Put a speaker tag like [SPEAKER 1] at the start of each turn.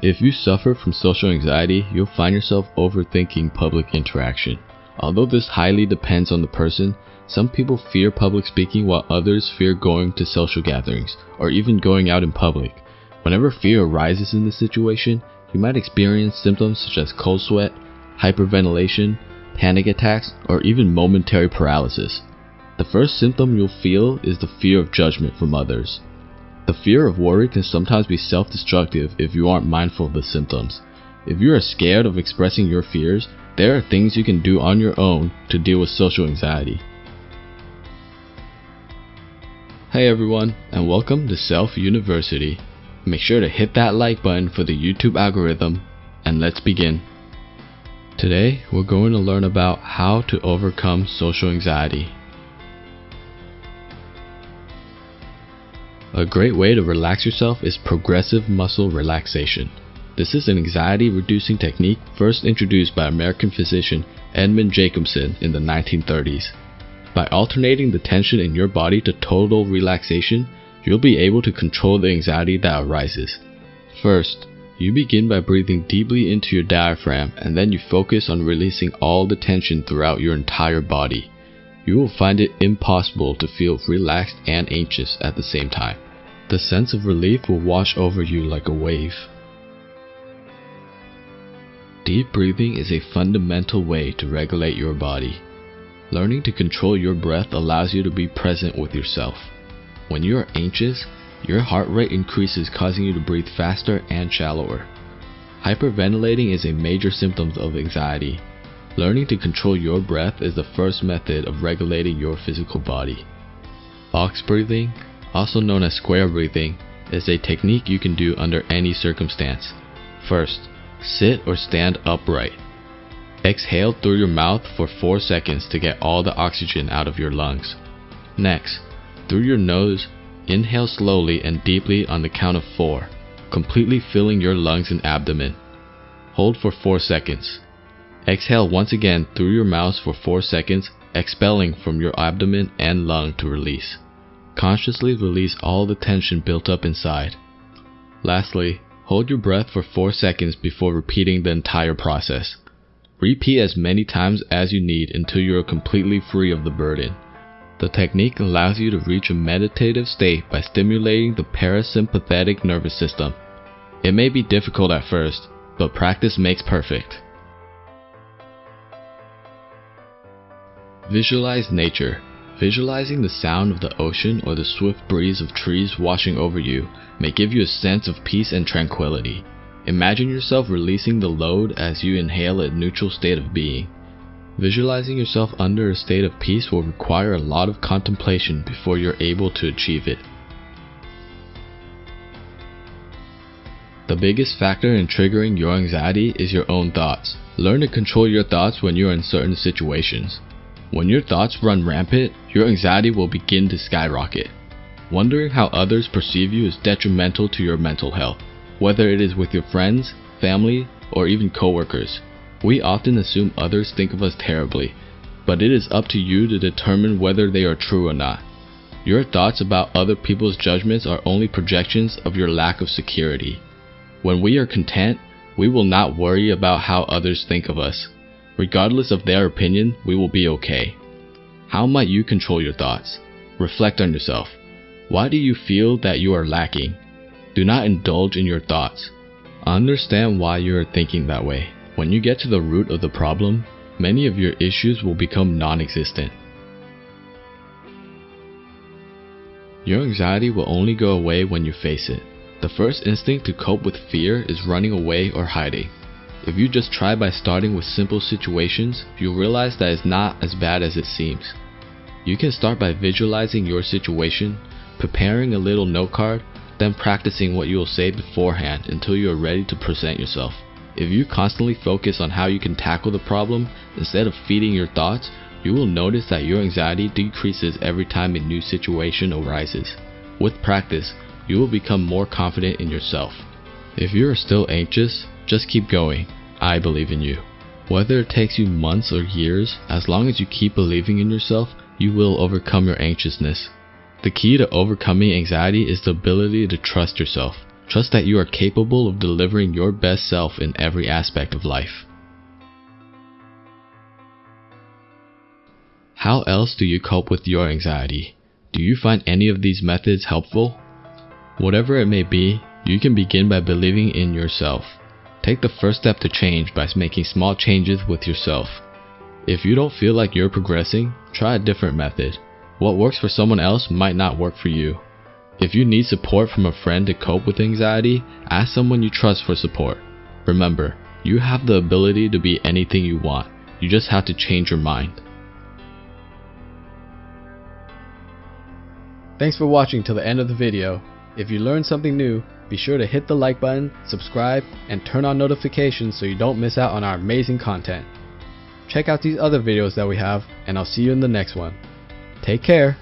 [SPEAKER 1] If you suffer from social anxiety, you'll find yourself overthinking public interaction. Although this highly depends on the person, some people fear public speaking while others fear going to social gatherings, or even going out in public. Whenever fear arises in this situation, you might experience symptoms such as cold sweat, hyperventilation, panic attacks, or even momentary paralysis. The first symptom you'll feel is the fear of judgment from others. The fear of worry can sometimes be self-destructive if you aren't mindful of the symptoms. If you are scared of expressing your fears, there are things you can do on your own to deal with social anxiety. Hey everyone, and welcome to Self University. Make sure to hit that like button for the YouTube algorithm, and let's begin. Today, we're going to learn about how to overcome social anxiety. A great way to relax yourself is progressive muscle relaxation. This is an anxiety-reducing technique first introduced by American physician Edmund Jacobson in the 1930s. By alternating the tension in your body to total relaxation, you'll be able to control the anxiety that arises. First, you begin by breathing deeply into your diaphragm, and then you focus on releasing all the tension throughout your entire body. You will find it impossible to feel relaxed and anxious at the same time. The sense of relief will wash over you like a wave. Deep breathing is a fundamental way to regulate your body. Learning to control your breath allows you to be present with yourself. When you are anxious, your heart rate increases, causing you to breathe faster and shallower. Hyperventilating is a major symptom of anxiety. Learning to control your breath is the first method of regulating your physical body. Box breathing, also known as square breathing, is a technique you can do under any circumstance. First, sit or stand upright. Exhale through your mouth for 4 seconds to get all the oxygen out of your lungs. Next, through your nose, inhale slowly and deeply on the count of 4, completely filling your lungs and abdomen. Hold for 4 seconds. Exhale once again through your mouth for 4 seconds, expelling from your abdomen and lung to release. Consciously release all the tension built up inside. Lastly, hold your breath for 4 seconds before repeating the entire process. Repeat as many times as you need until you are completely free of the burden. The technique allows you to reach a meditative state by stimulating the parasympathetic nervous system. It may be difficult at first, but practice makes perfect. Visualize nature. Visualizing the sound of the ocean or the swift breeze of trees washing over you may give you a sense of peace and tranquility. Imagine yourself releasing the load as you inhale a neutral state of being. Visualizing yourself under a state of peace will require a lot of contemplation before you're able to achieve it. The biggest factor in triggering your anxiety is your own thoughts. Learn to control your thoughts when you're in certain situations. When your thoughts run rampant, your anxiety will begin to skyrocket. Wondering how others perceive you is detrimental to your mental health, whether it is with your friends, family, or even coworkers. We often assume others think of us terribly, but it is up to you to determine whether they are true or not. Your thoughts about other people's judgments are only projections of your lack of security. When we are content, we will not worry about how others think of us. Regardless of their opinion, we will be okay. How might you control your thoughts? Reflect on yourself. Why do you feel that you are lacking? Do not indulge in your thoughts. Understand why you are thinking that way. When you get to the root of the problem, many of your issues will become non-existent. Your anxiety will only go away when you face it. The first instinct to cope with fear is running away or hiding. If you just try by starting with simple situations, you'll realize that it's not as bad as it seems. You can start by visualizing your situation, preparing a little note card, then practicing what you will say beforehand until you are ready to present yourself. If you constantly focus on how you can tackle the problem instead of feeding your thoughts, you will notice that your anxiety decreases every time a new situation arises. With practice, you will become more confident in yourself. If you are still anxious, just keep going. I believe in you. Whether it takes you months or years, as long as you keep believing in yourself, you will overcome your anxiousness. The key to overcoming anxiety is the ability to trust yourself. Trust that you are capable of delivering your best self in every aspect of life. How else do you cope with your anxiety? Do you find any of these methods helpful? Whatever it may be, you can begin by believing in yourself. Take the first step to change by making small changes with yourself. If you don't feel like you're progressing, try a different method. What works for someone else might not work for you. If you need support from a friend to cope with anxiety, ask someone you trust for support. Remember, you have the ability to be anything you want. You just have to change your mind.
[SPEAKER 2] Thanks for watching till the end of the video. If you learned something new, be sure to hit the like button, subscribe, and turn on notifications so you don't miss out on our amazing content. Check out these other videos that we have, and I'll see you in the next one. Take care.